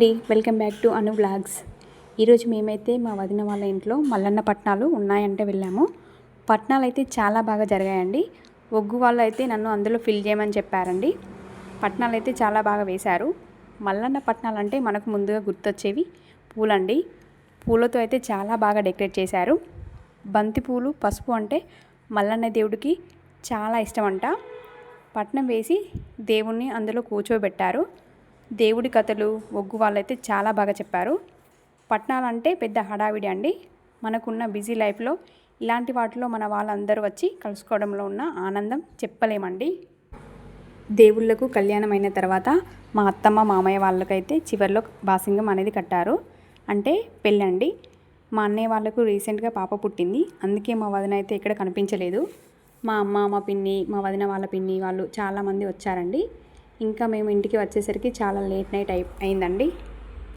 అండి, welcome back to Anu blogs. ఈరోజు మేమైతే మా వదిన వాళ్ళ ఇంట్లో మల్లన్న పట్నాలు ఉన్నాయంటే వెళ్ళాము. పట్నాలు అయితే చాలా బాగా జరిగాయండి. ఒగ్గు వాళ్ళు అయితే నన్ను అందులో ఫిల్ చేయమని చెప్పారండి. పట్నాలు అయితే చాలా బాగా వేశారు. మల్లన్న పట్నాలు అంటే మనకు ముందుగా గుర్తొచ్చేవి పూలండి. పూలతో అయితే చాలా బాగా డెకరేట్ చేశారు. బంతి పూలు, పసుపు అంటే మల్లన్న దేవుడికి చాలా ఇష్టమంట. పట్నం వేసి దేవుణ్ణి అందులో కూర్చోబెట్టారు. దేవుడి కథలు ఒగ్గు వాళ్ళైతే చాలా బాగా చెప్పారు. పట్నాలంటే పెద్ద హడావిడి అండి. మనకున్న బిజీ లైఫ్లో ఇలాంటి వాటిలో మన వాళ్ళందరూ వచ్చి కలుసుకోవడంలో ఉన్న ఆనందం చెప్పలేమండి. దేవుళ్ళకు కళ్యాణం అయిన తర్వాత మా అత్తమ్మ మామయ్య వాళ్ళకైతే చివరిలో బాసింగం అనేది కట్టారు. అంటే పెళ్ళండి. మా అన్నయ్య వాళ్ళకు రీసెంట్గా పాప పుట్టింది. అందుకే మా వదిన అయితే ఇక్కడ కనిపించలేదు. మా అమ్మ, మా పిన్ని, మా వదిన వాళ్ళ పిన్ని వాళ్ళు చాలామంది వచ్చారండి. ఇంకా మేము ఇంటికి వచ్చేసరికి చాలా లేట్ నైట్ అయిందండి.